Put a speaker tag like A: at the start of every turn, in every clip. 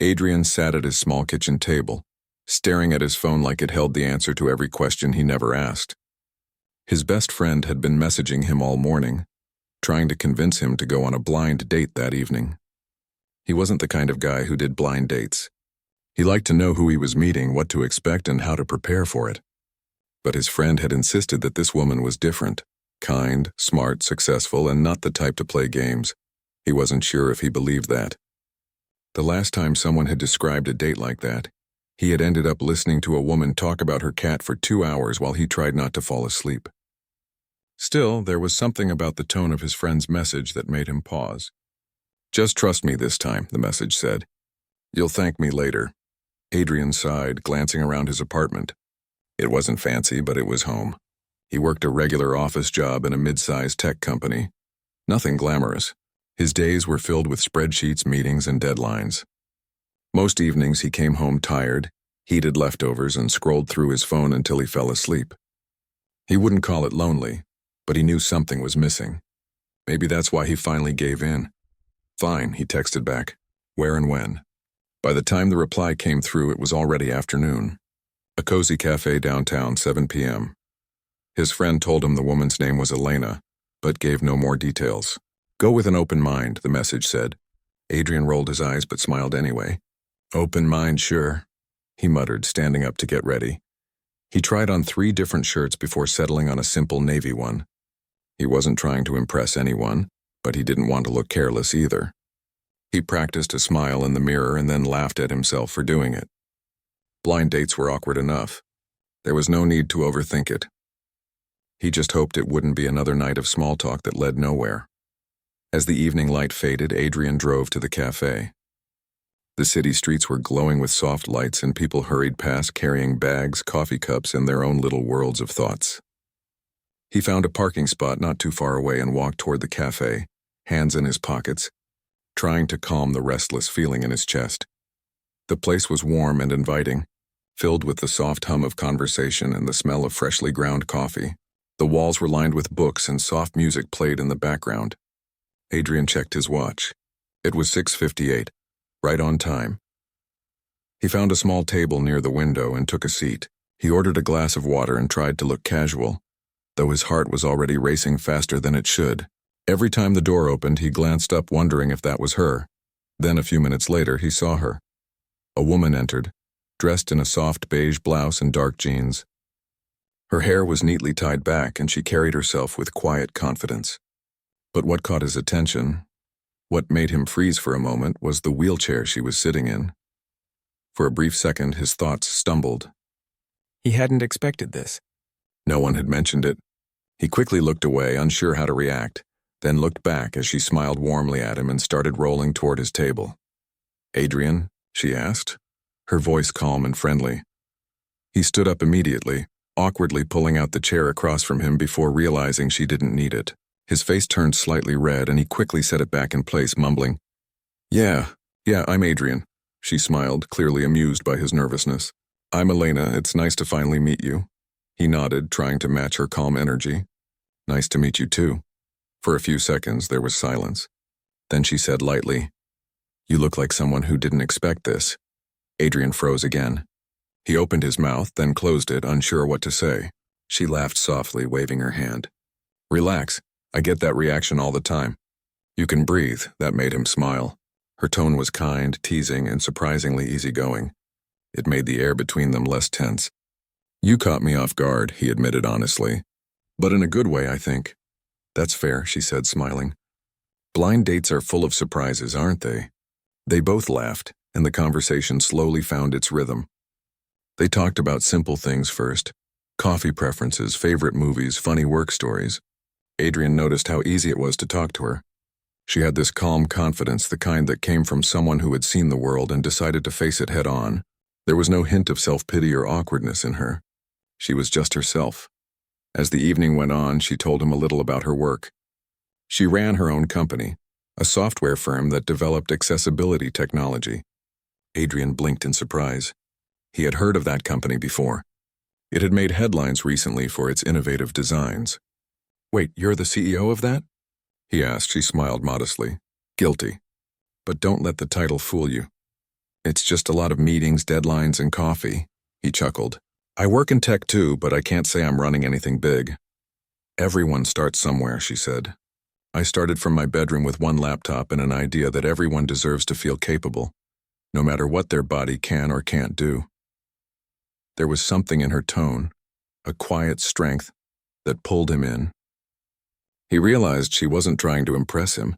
A: Adrian sat at his small kitchen table, staring at his phone like it held the answer to every question he never asked. His best friend had been messaging him all morning, trying to convince him to go on a blind date that evening. He wasn't the kind of guy who did blind dates. He liked to know who he was meeting, what to expect, and how to prepare for it. But his friend had insisted that this woman was different, kind, smart, successful, and not the type to play games. He wasn't sure if he believed that. The last time someone had described a date like that, he had ended up listening to a woman talk about her cat for 2 hours while he tried not to fall asleep. Still, there was something about the tone of his friend's message that made him pause. "Just trust me this time," the message said. "You'll thank me later." Adrian sighed, glancing around his apartment. It wasn't fancy, but it was home. He worked a regular office job in a mid-sized tech company. Nothing glamorous. His days were filled with spreadsheets, meetings, and deadlines. Most evenings he came home tired, heated leftovers, and scrolled through his phone until he fell asleep. He wouldn't call it lonely, but he knew something was missing. Maybe that's why he finally gave in. "Fine," he texted back. "Where and when?" By the time the reply came through, it was already afternoon. A cozy cafe downtown, 7 p.m. His friend told him the woman's name was Elena, but gave no more details. "Go with an open mind," the message said. Adrian rolled his eyes but smiled anyway. "Open mind, sure," he muttered, standing up to get ready. He tried on 3 different shirts before settling on a simple navy one. He wasn't trying to impress anyone, but he didn't want to look careless either. He practiced a smile in the mirror and then laughed at himself for doing it. Blind dates were awkward enough. There was no need to overthink it. He just hoped it wouldn't be another night of small talk that led nowhere. As the evening light faded, Adrian drove to the cafe. The city streets were glowing with soft lights and people hurried past carrying bags, coffee cups, and their own little worlds of thoughts. He found a parking spot not too far away and walked toward the cafe, hands in his pockets, trying to calm the restless feeling in his chest. The place was warm and inviting, filled with the soft hum of conversation and the smell of freshly ground coffee. The walls were lined with books and soft music played in the background. Adrian checked his watch. It was 6:58, right on time. He found a small table near the window and took a seat. He ordered a glass of water and tried to look casual, though his heart was already racing faster than it should. Every time the door opened, he glanced up wondering if that was her. Then a few minutes later, he saw her. A woman entered, dressed in a soft beige blouse and dark jeans. Her hair was neatly tied back and she carried herself with quiet confidence. But what caught his attention, what made him freeze for a moment, was the wheelchair she was sitting in. For a brief second, his thoughts stumbled. He hadn't expected this. No one had mentioned it. He quickly looked away, unsure how to react, then looked back as she smiled warmly at him and started rolling toward his table. "Adrian?" she asked, her voice calm and friendly. He stood up immediately, awkwardly pulling out the chair across from him before realizing she didn't need it. His face turned slightly red and he quickly set it back in place, mumbling, Yeah, I'm Adrian." She smiled, clearly amused by his nervousness. "I'm Elena, it's nice to finally meet you." He nodded, trying to match her calm energy. "Nice to meet you too." For a few seconds, there was silence. Then she said lightly, "You look like someone who didn't expect this." Adrian froze again. He opened his mouth, then closed it, unsure what to say. She laughed softly, waving her hand. "Relax. I get that reaction all the time." "You can breathe," that made him smile. Her tone was kind, teasing, and surprisingly easygoing. It made the air between them less tense. "You caught me off guard," he admitted honestly. "But in a good way, I think." "That's fair," she said, smiling. "Blind dates are full of surprises, aren't they?" They both laughed, and the conversation slowly found its rhythm. They talked about simple things first: coffee preferences, favorite movies, funny work stories. Adrian noticed how easy it was to talk to her. She had this calm confidence, the kind that came from someone who had seen the world and decided to face it head on. There was no hint of self-pity or awkwardness in her. She was just herself. As the evening went on, she told him a little about her work. She ran her own company, a software firm that developed accessibility technology. Adrian blinked in surprise. He had heard of that company before. It had made headlines recently for its innovative designs. "Wait, you're the CEO of that?" he asked. She smiled modestly. "Guilty. But don't let the title fool you. It's just a lot of meetings, deadlines, and coffee, he chuckled. I work in tech too, but I can't say I'm running anything big. Everyone starts somewhere, she said. I started from my bedroom with one laptop and an idea that everyone deserves to feel capable, no matter what their body can or can't do. There was something in her tone, a quiet strength, that pulled him in. He realized she wasn't trying to impress him.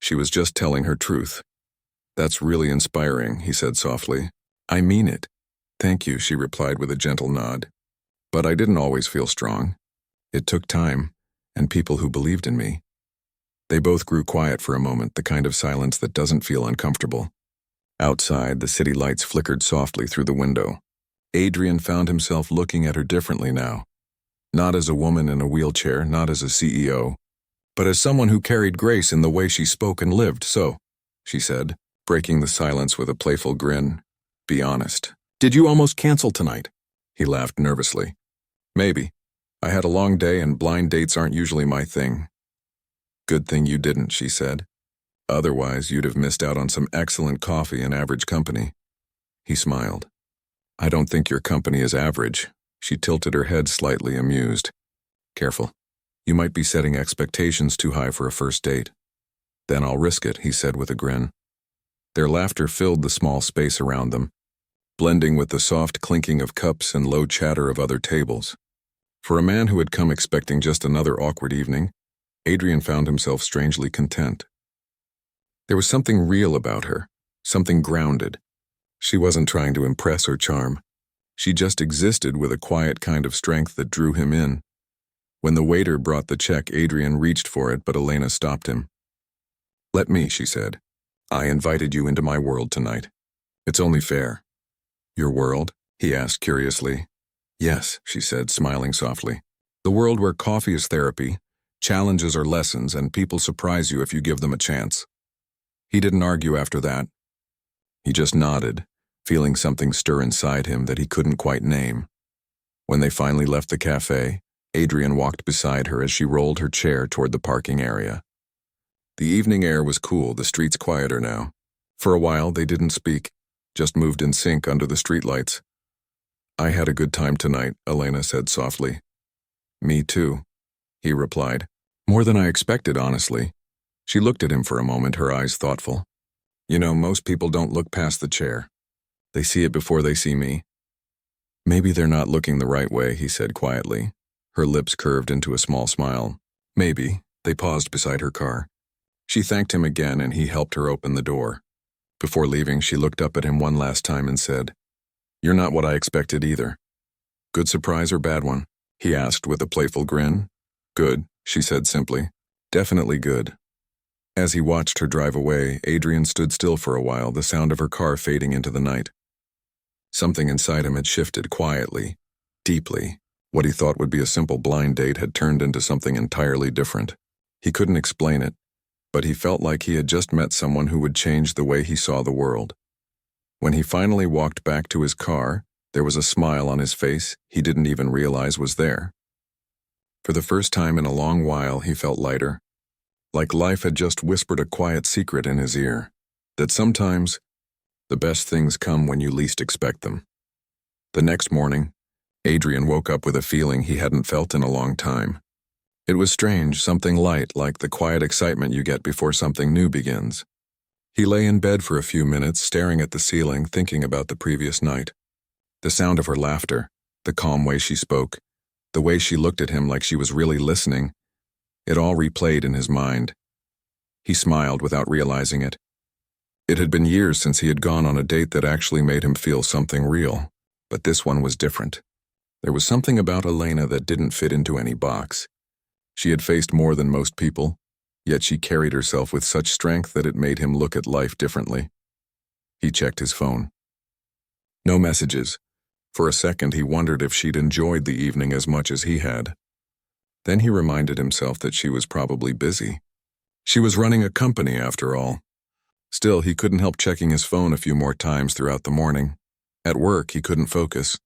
A: She was just telling her truth. That's really inspiring, he said softly. I mean it. Thank you, she replied with a gentle nod. But I didn't always feel strong. It took time, and people who believed in me. They both grew quiet for a moment, the kind of silence that doesn't feel uncomfortable. Outside, the city lights flickered softly through the window. Adrian found himself looking at her differently now. Not as a woman in a wheelchair, not as a CEO, but as someone who carried grace in the way she spoke and lived. So, she said, breaking the silence with a playful grin, be honest. Did you almost cancel tonight? He laughed nervously. Maybe. I had a long day and blind dates aren't usually my thing. Good thing you didn't, she said. Otherwise, you'd have missed out on some excellent coffee and average company. He smiled. I don't think your company is average. She tilted her head slightly, amused. Careful. You might be setting expectations too high for a first date. Then I'll risk it, he said with a grin. Their laughter filled the small space around them, blending with the soft clinking of cups and low chatter of other tables. For a man who had come expecting just another awkward evening, Adrian found himself strangely content. There was something real about her, something grounded. She wasn't trying to impress or charm. She just existed with a quiet kind of strength that drew him in. When the waiter brought the check, Adrian reached for it, but Elena stopped him. Let me, she said. I invited you into my world tonight. It's only fair. Your world? He asked curiously. Yes, she said, smiling softly. The world where coffee is therapy, challenges are lessons, and people surprise you if you give them a chance. He didn't argue after that. He just nodded, feeling something stir inside him that he couldn't quite name. When they finally left the cafe, Adrian walked beside her as she rolled her chair toward the parking area. The evening air was cool, the streets quieter now. For a while, they didn't speak, just moved in sync under the streetlights. I had a good time tonight, Elena said softly. Me too, he replied. More than I expected, honestly. She looked at him for a moment, her eyes thoughtful. You know, most people don't look past the chair. They see it before they see me. Maybe they're not looking the right way, he said quietly. Her lips curved into a small smile. Maybe. They paused beside her car. She thanked him again and he helped her open the door. Before leaving, she looked up at him one last time and said, You're not what I expected either. Good surprise or bad one? He asked with a playful grin. Good, she said simply. Definitely good. As he watched her drive away, Adrian stood still for a while, the sound of her car fading into the night. Something inside him had shifted quietly, deeply. What he thought would be a simple blind date had turned into something entirely different. He couldn't explain it, but he felt like he had just met someone who would change the way he saw the world. When he finally walked back to his car, there was a smile on his face he didn't even realize was there. For the first time in a long while, he felt lighter, like life had just whispered a quiet secret in his ear, that sometimes the best things come when you least expect them. The next morning, Adrian woke up with a feeling he hadn't felt in a long time. It was strange, something light, like the quiet excitement you get before something new begins. He lay in bed for a few minutes, staring at the ceiling, thinking about the previous night. The sound of her laughter, the calm way she spoke, the way she looked at him like she was really listening, it all replayed in his mind. He smiled without realizing it. It had been years since he had gone on a date that actually made him feel something real, but this one was different. There was something about Elena that didn't fit into any box. She had faced more than most people, yet she carried herself with such strength that it made him look at life differently. He checked his phone. No messages. For a second, he wondered if she'd enjoyed the evening as much as he had. Then he reminded himself that she was probably busy. She was running a company, after all. Still, he couldn't help checking his phone a few more times throughout the morning. At work, he couldn't focus.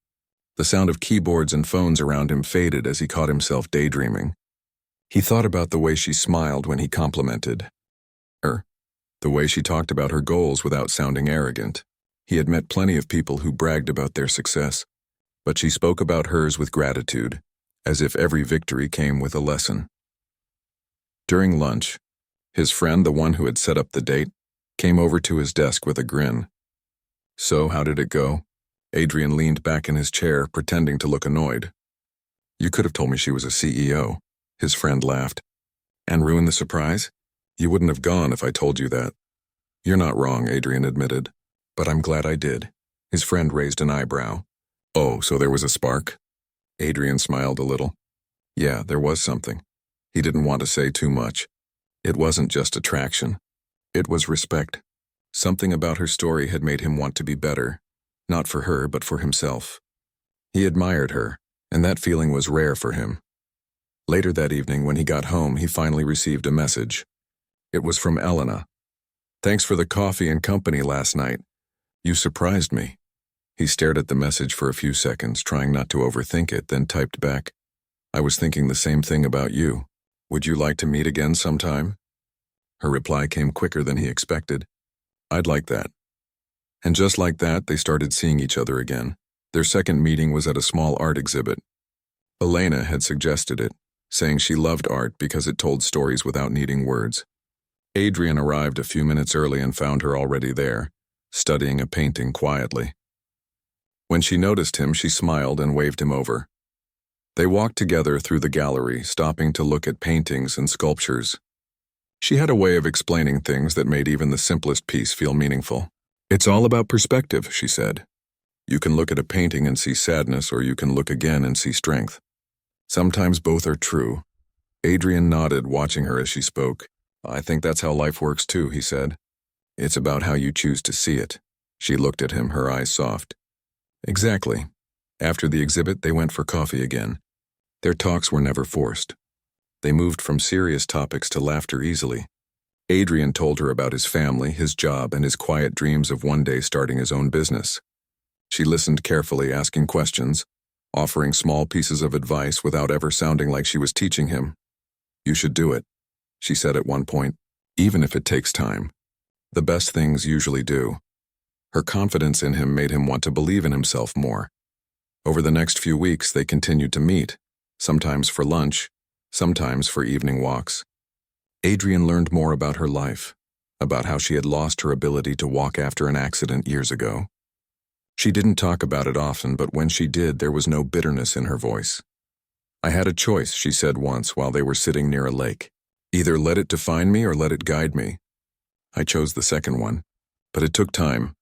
A: The sound of keyboards and phones around him faded as he caught himself daydreaming. He thought about the way she smiled when he complimented her, the way she talked about her goals without sounding arrogant. He had met plenty of people who bragged about their success, but she spoke about hers with gratitude, as if every victory came with a lesson. During lunch, his friend, the one who had set up the date, came over to his desk with a grin. "So, how did it go?" Adrian leaned back in his chair, pretending to look annoyed. "You could have told me she was a CEO," his friend laughed. "And ruined the surprise? You wouldn't have gone if I told you that." "You're not wrong," Adrian admitted. "But I'm glad I did." His friend raised an eyebrow. "Oh, so there was a spark?" Adrian smiled a little. "Yeah, there was something." He didn't want to say too much. It wasn't just attraction. It was respect. Something about her story had made him want to be better, not for her, but for himself. He admired her, and that feeling was rare for him. Later that evening, when he got home, he finally received a message. It was from Elena. "Thanks for the coffee and company last night. You surprised me." He stared at the message for a few seconds, trying not to overthink it, then typed back, "I was thinking the same thing about you. Would you like to meet again sometime?" Her reply came quicker than he expected. "I'd like that." And just like that, they started seeing each other again. Their second meeting was at a small art exhibit. Elena had suggested it, saying she loved art because it told stories without needing words. Adrian arrived a few minutes early and found her already there, studying a painting quietly. When she noticed him, she smiled and waved him over. They walked together through the gallery, stopping to look at paintings and sculptures. She had a way of explaining things that made even the simplest piece feel meaningful. "It's all about perspective," she said. "You can look at a painting and see sadness, or you can look again and see strength. Sometimes both are true." Adrian nodded, watching her as she spoke. "I think that's how life works too," he said. "It's about how you choose to see it." She looked at him, her eyes soft. "Exactly." After the exhibit, they went for coffee again. Their talks were never forced. They moved from serious topics to laughter easily. Adrian told her about his family, his job, and his quiet dreams of one day starting his own business. She listened carefully, asking questions, offering small pieces of advice without ever sounding like she was teaching him. "You should do it," she said at one point, "even if it takes time. The best things usually do." Her confidence in him made him want to believe in himself more. Over the next few weeks, they continued to meet, sometimes for lunch, sometimes for evening walks. Adrian learned more about her life, about how she had lost her ability to walk after an accident years ago. She didn't talk about it often, but when she did, there was no bitterness in her voice. "I had a choice," she said once while they were sitting near a lake. "Either let it define me or let it guide me. I chose the second one, but it took time."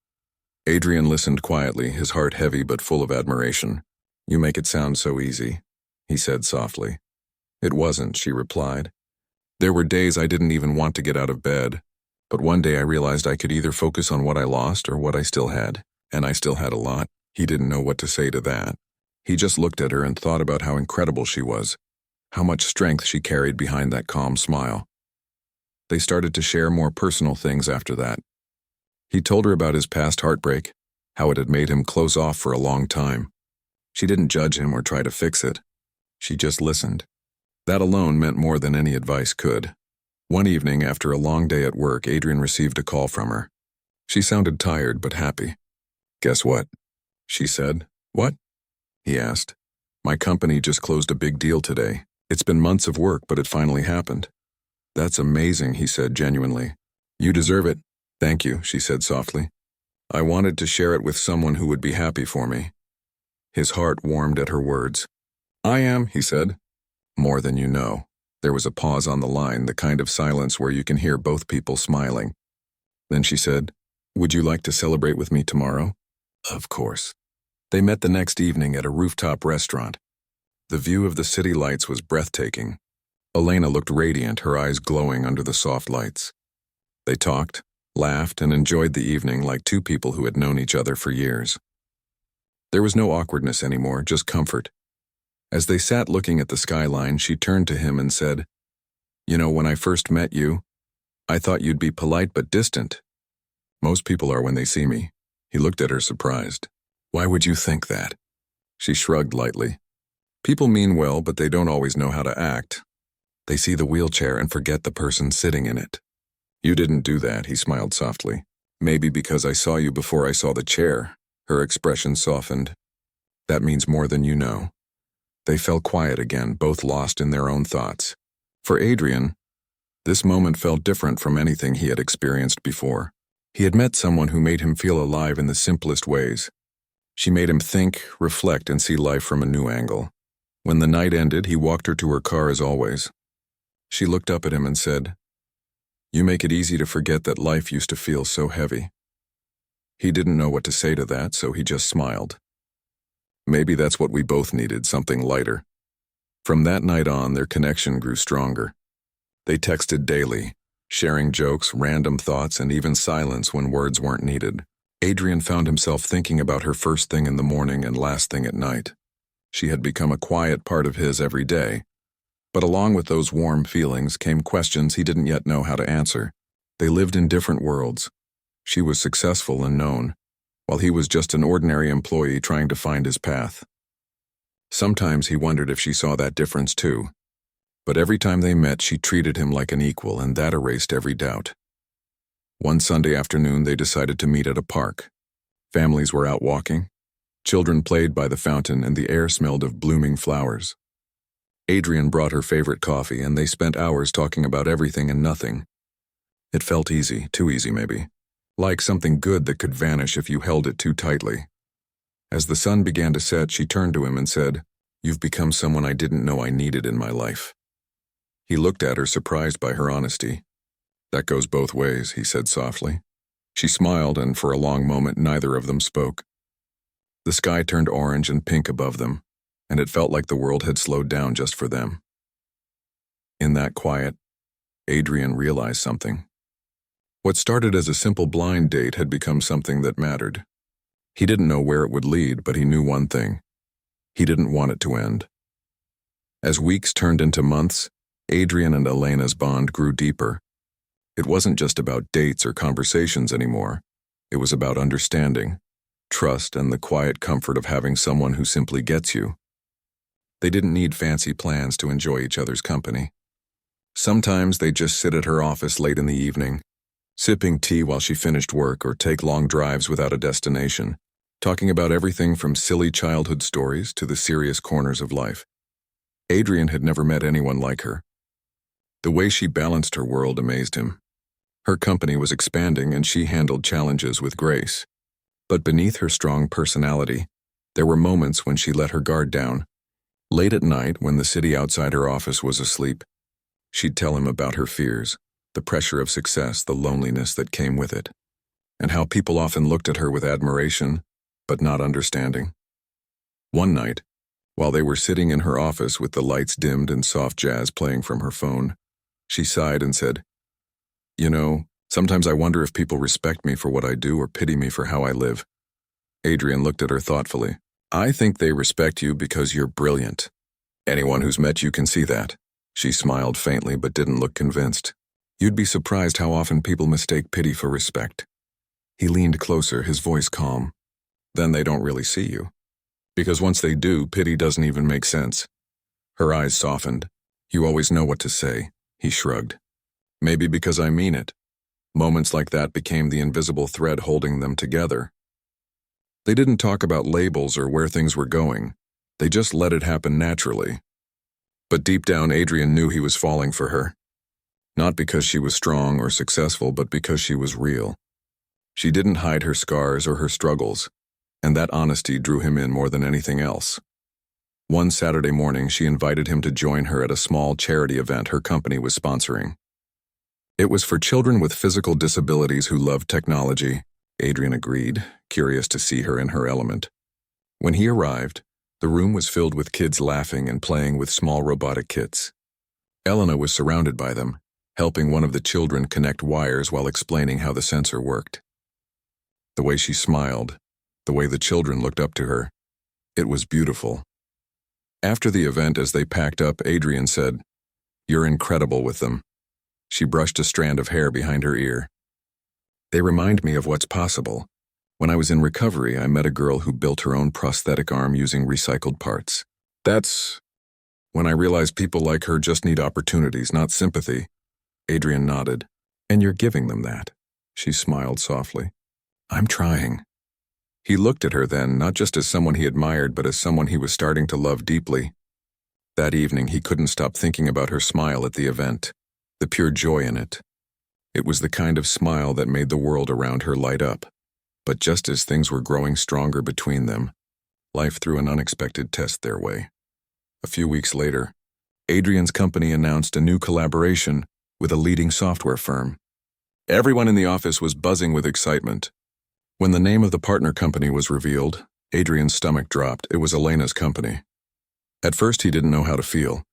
A: Adrian listened quietly, his heart heavy but full of admiration. "You make it sound so easy," he said softly. "It wasn't," she replied. "There were days I didn't even want to get out of bed, but one day I realized I could either focus on what I lost or what I still had, and I still had a lot." He didn't know what to say to that. He just looked at her and thought about how incredible she was, how much strength she carried behind that calm smile. They started to share more personal things after that. He told her about his past heartbreak, how it had made him close off for a long time. She didn't judge him or try to fix it. She just listened. That alone meant more than any advice could. One evening, after a long day at work, Adrian received a call from her. She sounded tired but happy. "Guess what?" she said. "What?" he asked. "My company just closed a big deal today. It's been months of work, but it finally happened." "That's amazing," he said genuinely. "You deserve it." "Thank you," she said softly. "I wanted to share it with someone who would be happy for me." His heart warmed at her words. "I am," he said. "More than you know." There was a pause on the line, the kind of silence where you can hear both people smiling. Then she said, "Would you like to celebrate with me tomorrow?" "Of course." They met the next evening at a rooftop restaurant. The view of the city lights was breathtaking. Elena looked radiant, her eyes glowing under the soft lights. They talked, laughed, and enjoyed the evening like two people who had known each other for years. There was no awkwardness anymore, just comfort. As they sat looking at the skyline, she turned to him and said, "You know, when I first met you, I thought you'd be polite but distant. Most people are when they see me." He looked at her surprised. "Why would you think that?" She shrugged lightly. "People mean well, but they don't always know how to act. They see the wheelchair and forget the person sitting in it." "You didn't do that," he smiled softly. Maybe because I saw you before I saw the chair. Her expression softened. That means more than you know. They fell quiet again, both lost in their own thoughts. For Adrian, this moment felt different from anything he had experienced before. He had met someone who made him feel alive in the simplest ways. She made him think, reflect, and see life from a new angle. When the night ended, he walked her to her car as always. She looked up at him and said, "You make it easy to forget that life used to feel so heavy." He didn't know what to say to that, so he just smiled. Maybe that's what we both needed, something lighter. From that night on, their connection grew stronger. They texted daily, sharing jokes, random thoughts, and even silence when words weren't needed. Adrian found himself thinking about her first thing in the morning and last thing at night. She had become a quiet part of his every day. But along with those warm feelings came questions he didn't yet know how to answer. They lived in different worlds. She was successful and known, while he was just an ordinary employee trying to find his path. Sometimes he wondered if she saw that difference too. But every time they met, she treated him like an equal, and that erased every doubt. One Sunday afternoon, they decided to meet at a park. Families were out walking. Children played by the fountain, and the air smelled of blooming flowers. Adrian brought her favorite coffee, and they spent hours talking about everything and nothing. It felt easy, too easy maybe, like something good that could vanish if you held it too tightly. As the sun began to set, she turned to him and said, "You've become someone I didn't know I needed in my life." He looked at her, surprised by her honesty. "That goes both ways," he said softly. She smiled, and for a long moment neither of them spoke. The sky turned orange and pink above them, and it felt like the world had slowed down just for them. In that quiet, Adrian realized something. What started as a simple blind date had become something that mattered. He didn't know where it would lead, but he knew one thing. He didn't want it to end. As weeks turned into months, Adrian and Elena's bond grew deeper. It wasn't just about dates or conversations anymore. It was about understanding, trust, and the quiet comfort of having someone who simply gets you. They didn't need fancy plans to enjoy each other's company. Sometimes they'd just sit at her office late in the evening, sipping tea while she finished work, or take long drives without a destination, talking about everything from silly childhood stories to the serious corners of life. Adrian had never met anyone like her. The way she balanced her world amazed him. Her company was expanding, and she handled challenges with grace. But beneath her strong personality, there were moments when she let her guard down. Late at night, when the city outside her office was asleep, she'd tell him about her fears, the pressure of success, the loneliness that came with it, and how people often looked at her with admiration, but not understanding. One night, while they were sitting in her office with the lights dimmed and soft jazz playing from her phone, she sighed and said, "You know, sometimes I wonder if people respect me for what I do or pity me for how I live." Adrian looked at her thoughtfully. "I think they respect you because you're brilliant. Anyone who's met you can see that." She smiled faintly but didn't look convinced. "You'd be surprised how often people mistake pity for respect." He leaned closer, his voice calm. "Then they don't really see you. Because once they do, pity doesn't even make sense." Her eyes softened. "You always know what to say," he shrugged. "Maybe because I mean it." Moments like that became the invisible thread holding them together. They didn't talk about labels or where things were going. They just let it happen naturally. But deep down, Adrian knew he was falling for her. Not because she was strong or successful, but because she was real. She didn't hide her scars or her struggles, and that honesty drew him in more than anything else. One Saturday morning, she invited him to join her at a small charity event her company was sponsoring. It was for children with physical disabilities who loved technology. Adrian agreed, curious to see her in her element. When he arrived, the room was filled with kids laughing and playing with small robotic kits. Elena was surrounded by them, helping one of the children connect wires while explaining how the sensor worked. The way she smiled, the way the children looked up to her, it was beautiful. After the event, as they packed up, Adrian said, "You're incredible with them." She brushed a strand of hair behind her ear. "They remind me of what's possible. When I was in recovery, I met a girl who built her own prosthetic arm using recycled parts. That's when I realized people like her just need opportunities, not sympathy." Adrian nodded. "And you're giving them that." She smiled softly. I'm trying. He looked at her then, not just as someone he admired, but as someone he was starting to love deeply. That evening, he couldn't stop thinking about her smile at the event, the pure joy in it. It was the kind of smile that made the world around her light up. But just as things were growing stronger between them, life threw an unexpected test their way. A few weeks later, Adrian's company announced a new collaboration with a leading software firm. Everyone in the office was buzzing with excitement. When the name of the partner company was revealed, Adrian's stomach dropped. It was Elena's company. At first, he didn't know how to feel.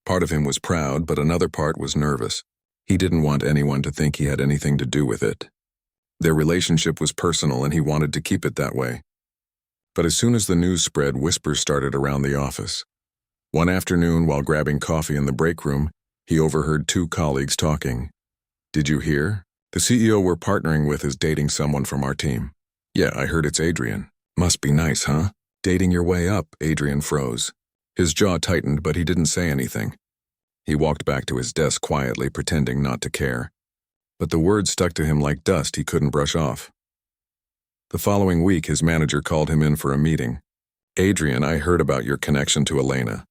A: Part of him was proud, but another part was nervous. He didn't want anyone to think he had anything to do with it. Their relationship was personal, and he wanted to keep it that way. But as soon as the news spread, whispers started around the office. One afternoon, while grabbing coffee in the break room, he overheard two colleagues talking. Did you hear? The CEO we're partnering with is dating someone from our team. Yeah, I heard it's Adrian. Must be nice, huh? Dating your way up, Adrian froze. His jaw tightened, but he didn't say anything. He walked back to his desk quietly, pretending not to care. But the words stuck to him like dust he couldn't brush off. The following week, his manager called him in for a meeting. Adrian, I heard about your connection to Elena.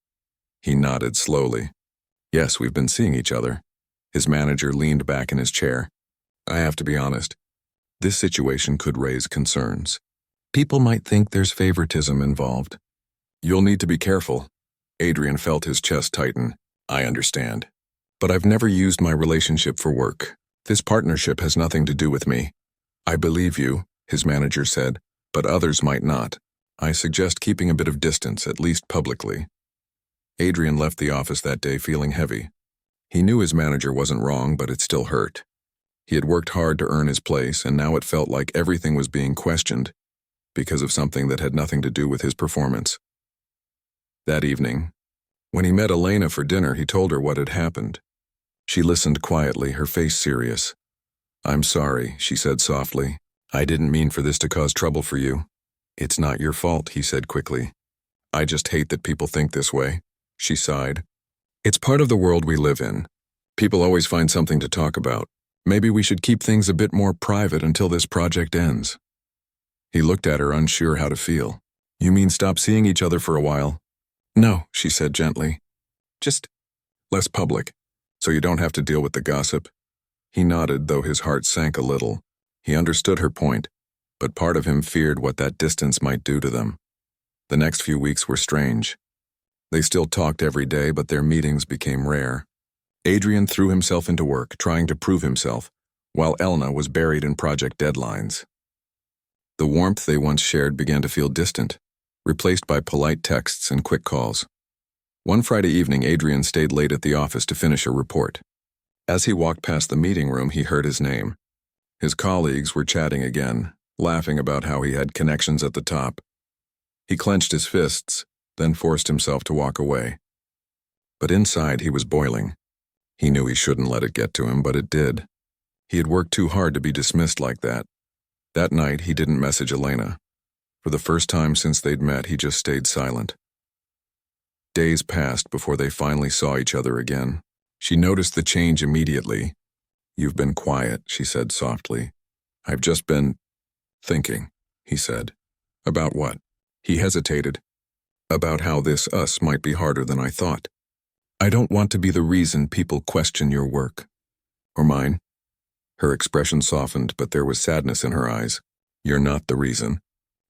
A: He nodded slowly. Yes, we've been seeing each other. His manager leaned back in his chair. I have to be honest. This situation could raise concerns. People might think there's favoritism involved. You'll need to be careful. Adrian felt his chest tighten. I understand. But I've never used my relationship for work. This partnership has nothing to do with me. I believe you, his manager said, but others might not. I suggest keeping a bit of distance, at least publicly. Adrian left the office that day feeling heavy. He knew his manager wasn't wrong, but it still hurt. He had worked hard to earn his place, and now it felt like everything was being questioned because of something that had nothing to do with his performance. That evening, when he met Elena for dinner, he told her what had happened. She listened quietly, her face serious. I'm sorry, she said softly. I didn't mean for this to cause trouble for you. It's not your fault, he said quickly. I just hate that people think this way, she sighed. It's part of the world we live in. People always find something to talk about. Maybe we should keep things a bit more private until this project ends. He looked at her, unsure how to feel. You mean stop seeing each other for a while? No, she said gently. Just less public, so you don't have to deal with the gossip. He nodded, though his heart sank a little. He understood her point, but part of him feared what that distance might do to them. The next few weeks were strange. They still talked every day, but their meetings became rare. Adrian threw himself into work, trying to prove himself, while Elena was buried in project deadlines. The warmth they once shared began to feel distant, replaced by polite texts and quick calls. One Friday evening, Adrian stayed late at the office to finish a report. As he walked past the meeting room, he heard his name. His colleagues were chatting again, laughing about how he had connections at the top. He clenched his fists, then forced himself to walk away. But inside, he was boiling. He knew he shouldn't let it get to him, but it did. He had worked too hard to be dismissed like that. That night, he didn't message Elena. For the first time since they'd met, he just stayed silent. Days passed before they finally saw each other again. She noticed the change immediately. You've been quiet, she said softly. I've just been thinking, he said. About what? He hesitated. About how this us might be harder than I thought. I don't want to be the reason people question your work. Or mine. Her expression softened, but there was sadness in her eyes. You're not the reason.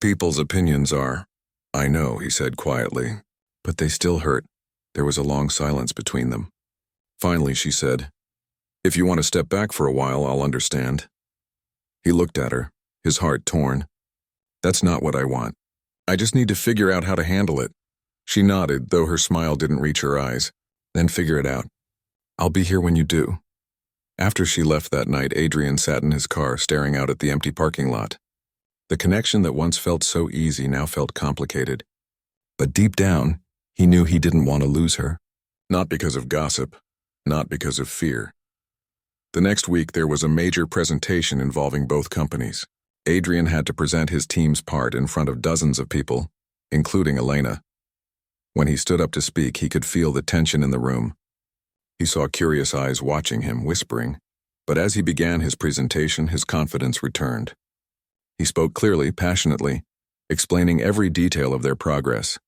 A: People's opinions are. I know, he said quietly. But they still hurt. There was a long silence between them. Finally, she said, if you want to step back for a while, I'll understand. He looked at her, his heart torn. That's not what I want. I just need to figure out how to handle it. She nodded, though her smile didn't reach her eyes. Then figure it out. I'll be here when you do. After she left that night, Adrian sat in his car, staring out at the empty parking lot. The connection that once felt so easy now felt complicated. But deep down, he knew he didn't want to lose her. Not because of gossip, not because of fear. The next week, there was a major presentation involving both companies. Adrian had to present his team's part in front of dozens of people, including Elena. When he stood up to speak, he could feel the tension in the room. He saw curious eyes watching him, whispering, But as he began his presentation, his confidence returned. He spoke clearly, passionately, explaining every detail of their progress.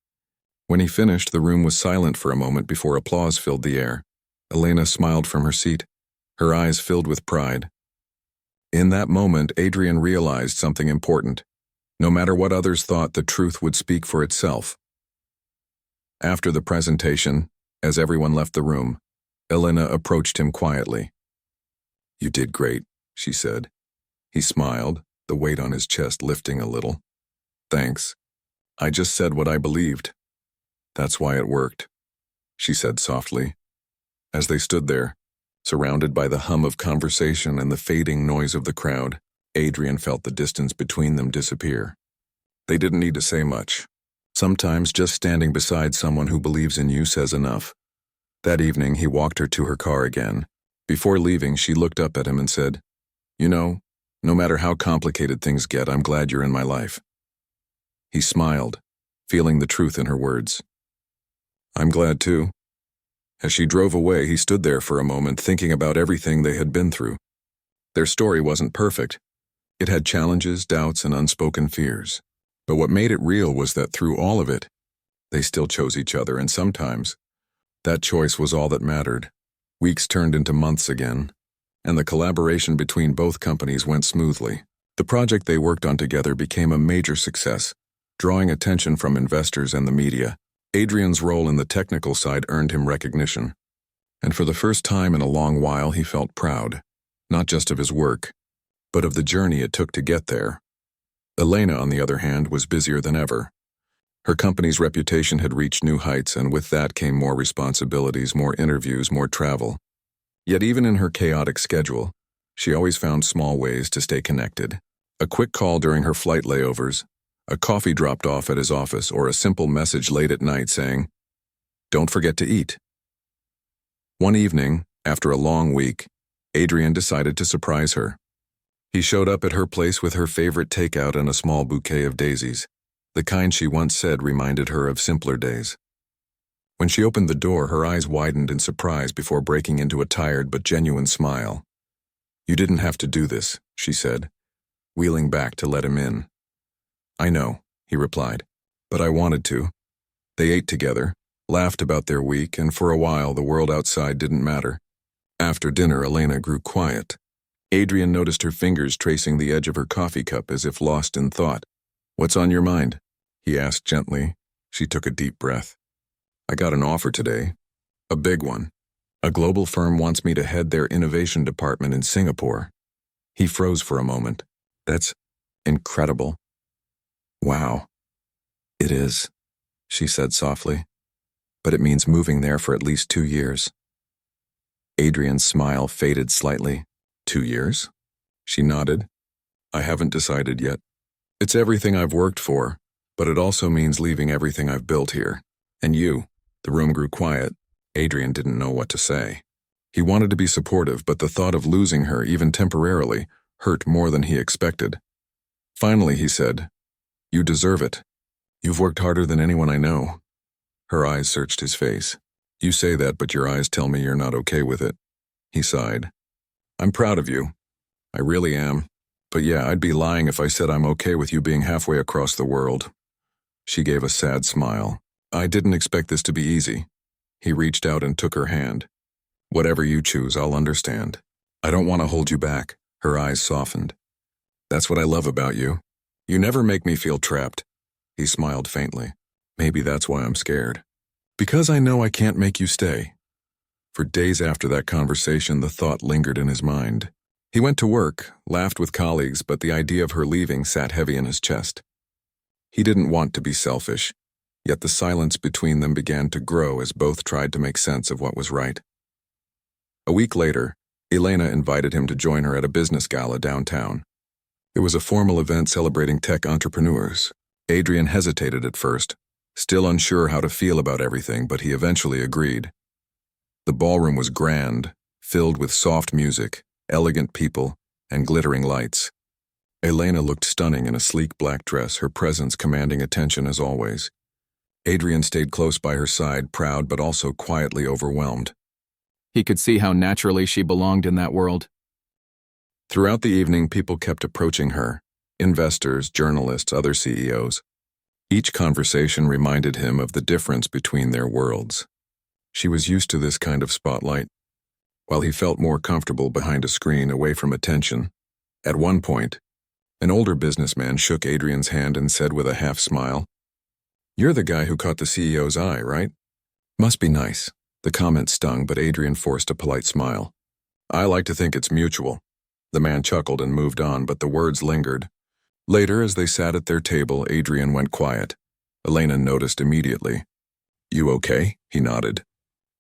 A: When he finished, the room was silent for a moment before applause filled the air. Elena smiled from her seat, her eyes filled with pride. In that moment, Adrian realized something important. No matter what others thought, the truth would speak for itself. After the presentation, as everyone left the room, Elena approached him quietly. "You did great," she said. He smiled, the weight on his chest lifting a little. "Thanks. I just said what I believed. That's why it worked," she said softly. As they stood there, surrounded by the hum of conversation and the fading noise of the crowd, Adrian felt the distance between them disappear. They didn't need to say much. Sometimes just standing beside someone who believes in you says enough. That evening, he walked her to her car again. Before leaving, she looked up at him and said, "You know, no matter how complicated things get, I'm glad you're in my life." He smiled, feeling the truth in her words. "I'm glad too." As she drove away, he stood there for a moment thinking about everything they had been through. Their story wasn't perfect. It had challenges, doubts, and unspoken fears. But what made it real was that through all of it, they still chose each other, and sometimes that choice was all that mattered. Weeks turned into months again, and the collaboration between both companies went smoothly. The project they worked on together became a major success, drawing attention from investors and the media. Adrian's role in the technical side earned him recognition, and for the first time in a long while he felt proud, not just of his work, but of the journey it took to get there. Elena, on the other hand, was busier than ever. Her company's reputation had reached new heights, and with that came more responsibilities, more interviews, more travel. Yet even in her chaotic schedule, she always found small ways to stay connected. A quick call during her flight layovers, a coffee dropped off at his office, or a simple message late at night saying, "Don't forget to eat." One evening, after a long week, Adrian decided to surprise her. He showed up at her place with her favorite takeout and a small bouquet of daisies. The kind she once said reminded her of simpler days. When she opened the door, her eyes widened in surprise before breaking into a tired but genuine smile. "You didn't have to do this," she said, wheeling back to let him in. "I know," he replied, "but I wanted to." They ate together, laughed about their week, and for a while the world outside didn't matter. After dinner, Elena grew quiet. Adrian noticed her fingers tracing the edge of her coffee cup as if lost in thought. "What's on your mind?" he asked gently. She took a deep breath. "I got an offer today. A big one. A global firm wants me to head their innovation department in Singapore." He froze for a moment. "That's incredible." "Wow." "It is," she said softly. "But it means moving there for at least 2 years. Adrian's smile faded slightly. 2 years? She nodded. "I haven't decided yet. It's everything I've worked for, but it also means leaving everything I've built here. And you." The room grew quiet. Adrian didn't know what to say. He wanted to be supportive, but the thought of losing her, even temporarily, hurt more than he expected. Finally, he said, "You deserve it. You've worked harder than anyone I know." Her eyes searched his face. "You say that, but your eyes tell me you're not okay with it." He sighed. "I'm proud of you. I really am. But yeah, I'd be lying if I said I'm okay with you being halfway across the world." She gave a sad smile. "I didn't expect this to be easy." He reached out and took her hand. "Whatever you choose, I'll understand. I don't want to hold you back." Her eyes softened. "That's what I love about you. You never make me feel trapped." He smiled faintly. "Maybe that's why I'm scared. Because I know I can't make you stay." For days after that conversation, the thought lingered in his mind. He went to work, laughed with colleagues, but the idea of her leaving sat heavy in his chest. He didn't want to be selfish, yet the silence between them began to grow as both tried to make sense of what was right. A week later, Elena invited him to join her at a business gala downtown. It was a formal event celebrating tech entrepreneurs. Adrian hesitated at first, still unsure how to feel about everything, but he eventually agreed. The ballroom was grand, filled with soft music, elegant people, and glittering lights. Elena looked stunning in a sleek black dress, her presence commanding attention as always. Adrian stayed close by her side, proud but also quietly overwhelmed. He could see how naturally she belonged in that world. Throughout the evening, people kept approaching her, investors, journalists, other CEOs. Each conversation reminded him of the difference between their worlds. She was used to this kind of spotlight, while he felt more comfortable behind a screen away from attention. At one point, an older businessman shook Adrian's hand and said with a half smile, "You're the guy who caught the CEO's eye, right?" "Must be nice." The comment stung, but Adrian forced a polite smile. "I like to think it's mutual." The man chuckled and moved on, but the words lingered. Later, as they sat at their table, Adrian went quiet. Elena noticed immediately. "You okay?" He nodded.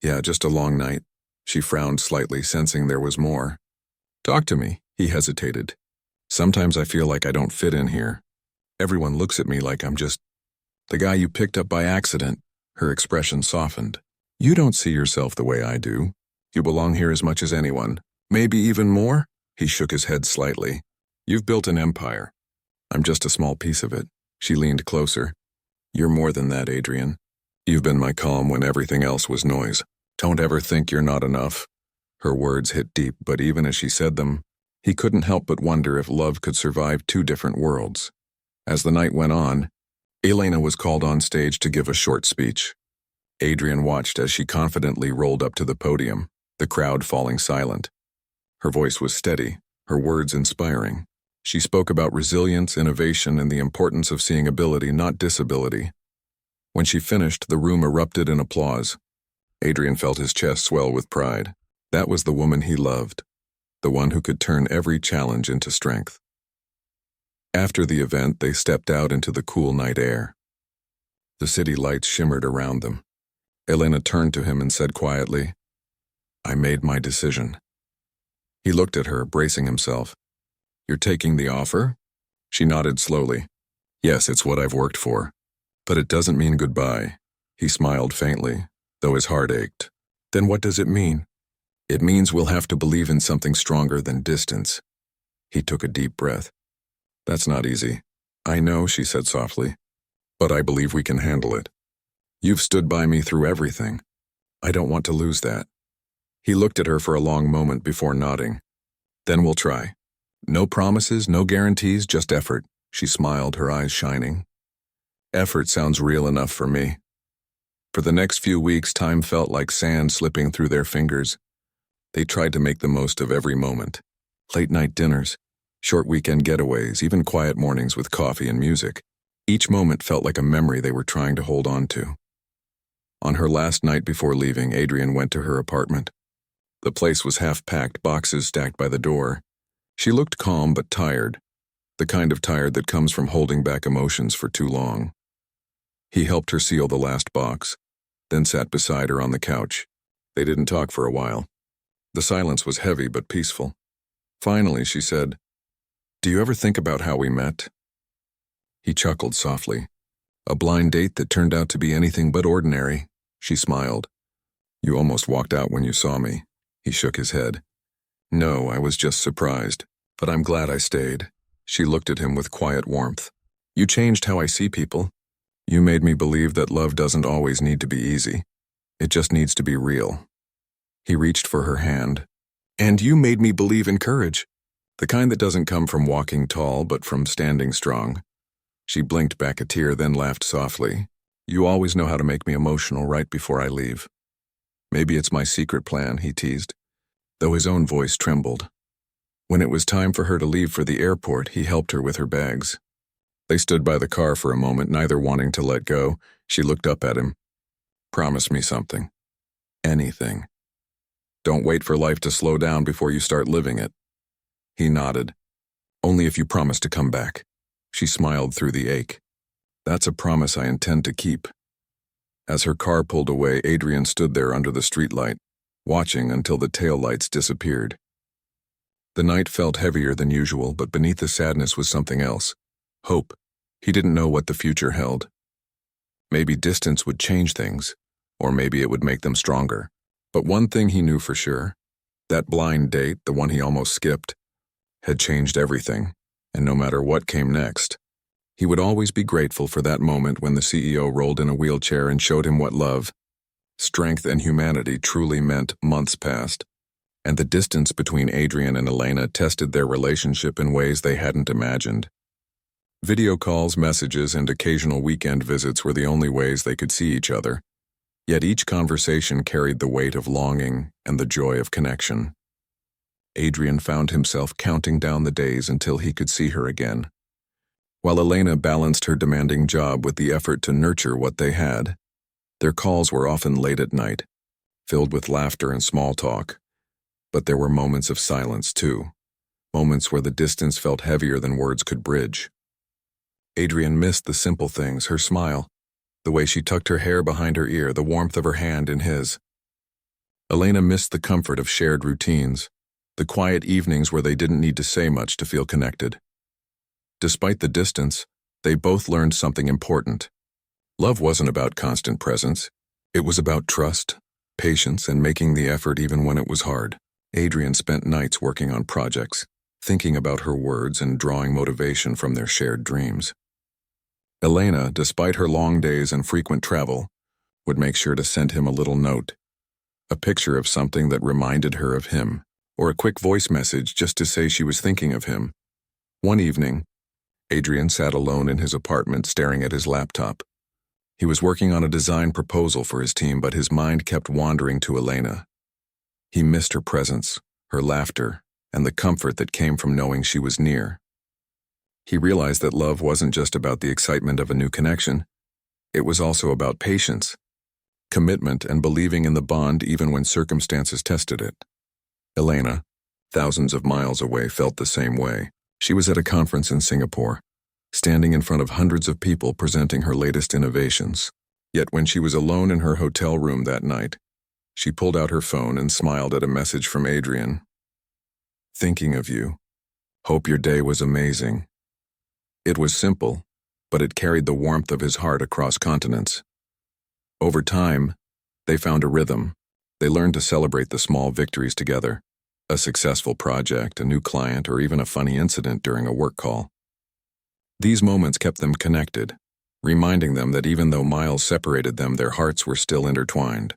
A: "Yeah, just a long night." She frowned slightly, sensing there was more. "Talk to me." He hesitated. "Sometimes I feel like I don't fit in here. Everyone looks at me like I'm just the guy you picked up by accident." Her expression softened. "You don't see yourself the way I do. You belong here as much as anyone. Maybe even more?" He shook his head slightly. "You've built an empire. I'm just a small piece of it." She leaned closer. "You're more than that, Adrian. You've been my calm when everything else was noise. Don't ever think you're not enough." Her words hit deep, but even as she said them, he couldn't help but wonder if love could survive two different worlds. As the night went on, Elena was called on stage to give a short speech. Adrian watched as she confidently rolled up to the podium, the crowd falling silent. Her voice was steady, her words inspiring. She spoke about resilience, innovation, and the importance of seeing ability, not disability. When she finished, the room erupted in applause. Adrian felt his chest swell with pride. That was the woman he loved, the one who could turn every challenge into strength. After the event, they stepped out into the cool night air. The city lights shimmered around them. Elena turned to him and said quietly, "I made my decision." He looked at her, bracing himself. "You're taking the offer?" She nodded slowly. "Yes, it's what I've worked for. But it doesn't mean goodbye." He smiled faintly, though his heart ached. "Then what does it mean?" "It means we'll have to believe in something stronger than distance." He took a deep breath. "That's not easy." "I know," she said softly, "but I believe we can handle it. You've stood by me through everything. I don't want to lose that." He looked at her for a long moment before nodding. "Then we'll try. No promises, no guarantees, just effort." She smiled, her eyes shining. "Effort sounds real enough for me." For the next few weeks, time felt like sand slipping through their fingers. They tried to make the most of every moment. Late-night dinners, short weekend getaways, even quiet mornings with coffee and music. Each moment felt like a memory they were trying to hold on to. On her last night before leaving, Adrian went to her apartment. The place was half-packed, boxes stacked by the door. She looked calm but tired, the kind of tired that comes from holding back emotions for too long. He helped her seal the last box, then sat beside her on the couch. They didn't talk for a while. The silence was heavy but peaceful. Finally, she said, "Do you ever think about how we met?" He chuckled softly. "A blind date that turned out to be anything but ordinary." She smiled. "You almost walked out when you saw me." He shook his head. "No, I was just surprised, but I'm glad I stayed." She looked at him with quiet warmth. "You changed how I see people. You made me believe that love doesn't always need to be easy. It just needs to be real." He reached for her hand. "And you made me believe in courage. The kind that doesn't come from walking tall, but from standing strong." She blinked back a tear, then laughed softly. "You always know how to make me emotional right before I leave." "Maybe it's my secret plan," he teased, though his own voice trembled. When it was time for her to leave for the airport, he helped her with her bags. They stood by the car for a moment, neither wanting to let go. She looked up at him. "Promise me something. Anything. Don't wait for life to slow down before you start living it." He nodded. "Only if you promise to come back." She smiled through the ache. "That's a promise I intend to keep." As her car pulled away, Adrian stood there under the streetlight, watching until the taillights disappeared. The night felt heavier than usual, but beneath the sadness was something else. Hope. He didn't know what the future held. Maybe distance would change things, or maybe it would make them stronger. But one thing he knew for sure, that blind date, the one he almost skipped, had changed everything, and no matter what came next, he would always be grateful for that moment when the CEO rolled in a wheelchair and showed him what love, strength, and humanity truly meant months past. and the distance between Adrian and Elena tested their relationship in ways they hadn't imagined. Video calls, messages, and occasional weekend visits were the only ways they could see each other, yet each conversation carried the weight of longing and the joy of connection. Adrian found himself counting down the days until he could see her again, while Elena balanced her demanding job with the effort to nurture what they had. Their calls were often late at night, filled with laughter and small talk, but there were moments of silence too, moments where the distance felt heavier than words could bridge. Adrian missed the simple things, her smile, the way she tucked her hair behind her ear, the warmth of her hand in his. Elena missed the comfort of shared routines, the quiet evenings where they didn't need to say much to feel connected. Despite the distance, they both learned something important. Love wasn't about constant presence. It was about trust, patience, and making the effort even when it was hard. Adrian spent nights working on projects, thinking about her words and drawing motivation from their shared dreams. Elena, despite her long days and frequent travel, would make sure to send him a little note, a picture of something that reminded her of him, or a quick voice message just to say she was thinking of him. One evening, Adrian sat alone in his apartment staring at his laptop. He was working on a design proposal for his team, but his mind kept wandering to Elena. He missed her presence, her laughter, and the comfort that came from knowing she was near. He realized that love wasn't just about the excitement of a new connection. It was also about patience, commitment, and believing in the bond even when circumstances tested it. Elena, thousands of miles away, felt the same way. She was at a conference in Singapore, standing in front of hundreds of people presenting her latest innovations. Yet when she was alone in her hotel room that night, she pulled out her phone and smiled at a message from Adrian. "Thinking of you. Hope your day was amazing." It was simple, but it carried the warmth of his heart across continents. Over time, they found a rhythm. They learned to celebrate the small victories together, a successful project, a new client, or even a funny incident during a work call. These moments kept them connected, reminding them that even though miles separated them, their hearts were still intertwined.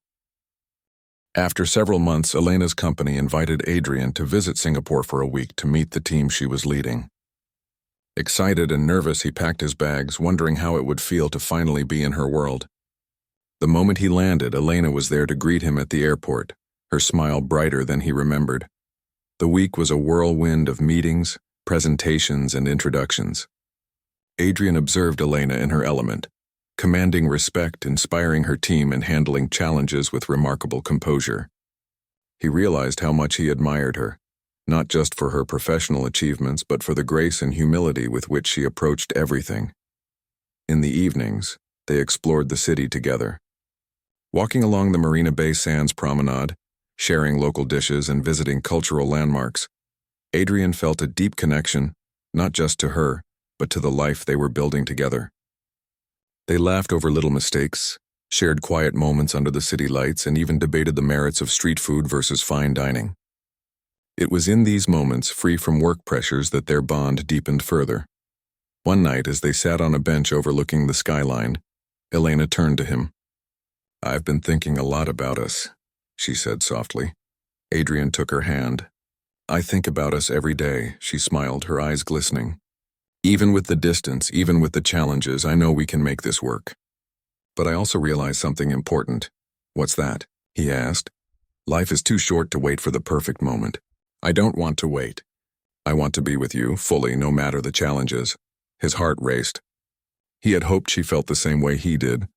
A: After several months, Elena's company invited Adrian to visit Singapore for a week to meet the team she was leading. Excited and nervous, he packed his bags, wondering how it would feel to finally be in her world. The moment he landed, Elena was there to greet him at the airport, her smile brighter than he remembered. The week was a whirlwind of meetings, presentations, and introductions. Adrian observed Elena in her element, commanding respect, inspiring her team, and handling challenges with remarkable composure. He realized how much he admired her, not just for her professional achievements, but for the grace and humility with which she approached everything. In the evenings, they explored the city together. Walking along the Marina Bay Sands promenade, sharing local dishes, and visiting cultural landmarks, Adrian felt a deep connection, not just to her, but to the life they were building together. They laughed over little mistakes, shared quiet moments under the city lights, and even debated the merits of street food versus fine dining. It was in these moments, free from work pressures, that their bond deepened further. One night, as they sat on a bench overlooking the skyline, Elena turned to him. "I've been thinking a lot about us," she said softly. Adrian took her hand. "I think about us every day," she smiled, her eyes glistening. "Even with the distance, even with the challenges, I know we can make this work. But I also realize something important." "What's that?" he asked. "Life is too short to wait for the perfect moment. I don't want to wait. I want to be with you, fully, no matter the challenges." His heart raced. He had hoped she felt the same way he did,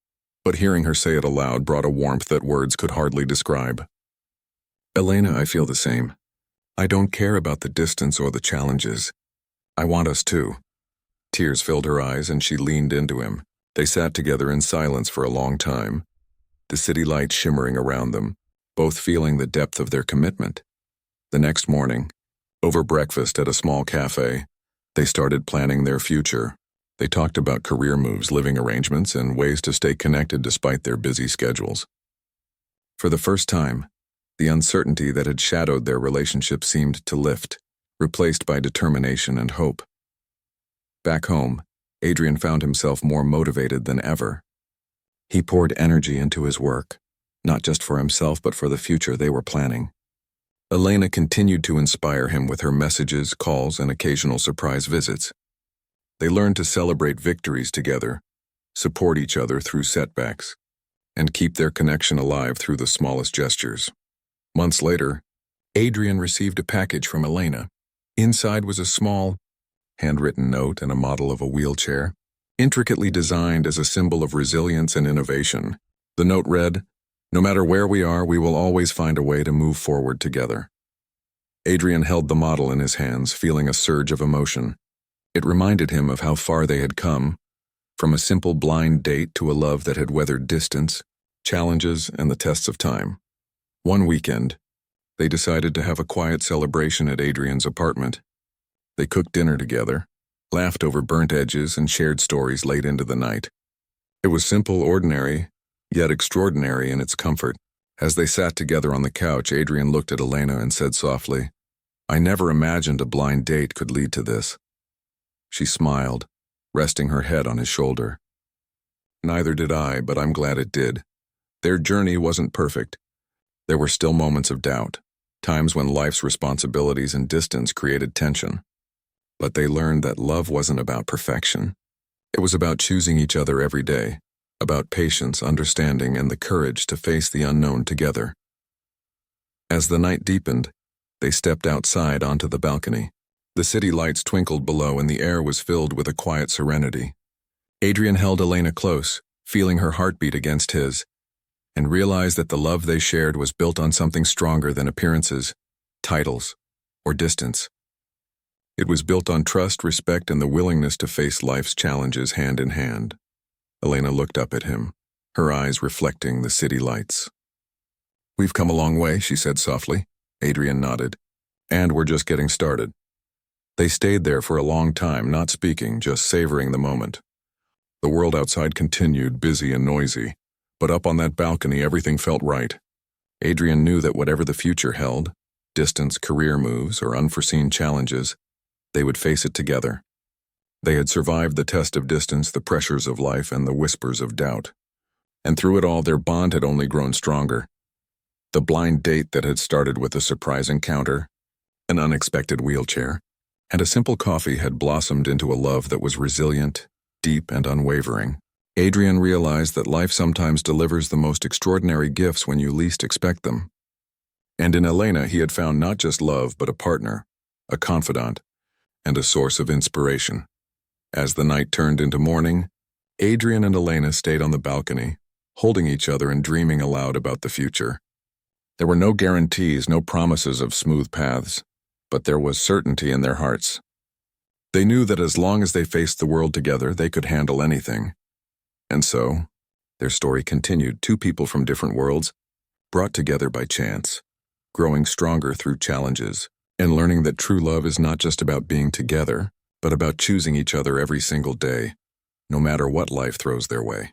A: but hearing her say it aloud brought a warmth that words could hardly describe. "Elena, I feel the same. I don't care about the distance or the challenges. I want us too." Tears filled her eyes and she leaned into him. They sat together in silence for a long time, the city lights shimmering around them, both feeling the depth of their commitment. The next morning, over breakfast at a small cafe, they started planning their future. They talked about career moves, living arrangements, and ways to stay connected despite their busy schedules. For the first time, the uncertainty that had shadowed their relationship seemed to lift, replaced by determination and hope. Back home, Adrian found himself more motivated than ever. He poured energy into his work, not just for himself but for the future they were planning. Elena continued to inspire him with her messages, calls, and occasional surprise visits. They learned to celebrate victories together, support each other through setbacks, and keep their connection alive through the smallest gestures. Months later, Adrian received a package from Elena. Inside was a small, handwritten note and a model of a wheelchair, intricately designed as a symbol of resilience and innovation. The note read, "No matter where we are, we will always find a way to move forward together." Adrian held the model in his hands, feeling a surge of emotion. It reminded him of how far they had come, from a simple blind date to a love that had weathered distance, challenges, and the tests of time. One weekend, they decided to have a quiet celebration at Adrian's apartment. They cooked dinner together, laughed over burnt edges, and shared stories late into the night. It was simple, ordinary, yet extraordinary in its comfort. As they sat together on the couch, Adrian looked at Elena and said softly, "I never imagined a blind date could lead to this." She smiled, resting her head on his shoulder. "Neither did I, but I'm glad it did. Their journey wasn't perfect. There were still moments of doubt, times when life's responsibilities and distance created tension. But they learned that love wasn't about perfection. It was about choosing each other every day, about patience, understanding, and the courage to face the unknown together." As the night deepened, they stepped outside onto the balcony. The city lights twinkled below and the air was filled with a quiet serenity. Adrian held Elena close, feeling her heartbeat against his, and realized that the love they shared was built on something stronger than appearances, titles, or distance. It was built on trust, respect, and the willingness to face life's challenges hand in hand. Elena looked up at him, her eyes reflecting the city lights. "We've come a long way," she said softly. Adrian nodded. "And we're just getting started." They stayed there for a long time, not speaking, just savoring the moment. The world outside continued, busy and noisy, but up on that balcony everything felt right. Adrian knew that whatever the future held, distance, career moves, or unforeseen challenges, they would face it together. They had survived the test of distance, the pressures of life, and the whispers of doubt. And through it all, their bond had only grown stronger. The blind date that had started with a surprise encounter, an unexpected wheelchair, and a simple coffee had blossomed into a love that was resilient, deep, and unwavering. Adrian realized that life sometimes delivers the most extraordinary gifts when you least expect them. And in Elena, he had found not just love, but a partner, a confidant, and a source of inspiration. As the night turned into morning, Adrian and Elena stayed on the balcony, holding each other and dreaming aloud about the future. There were no guarantees, no promises of smooth paths, but there was certainty in their hearts. They knew that as long as they faced the world together, they could handle anything. And so, their story continued, two people from different worlds, brought together by chance, growing stronger through challenges, and learning that true love is not just about being together, but about choosing each other every single day, no matter what life throws their way.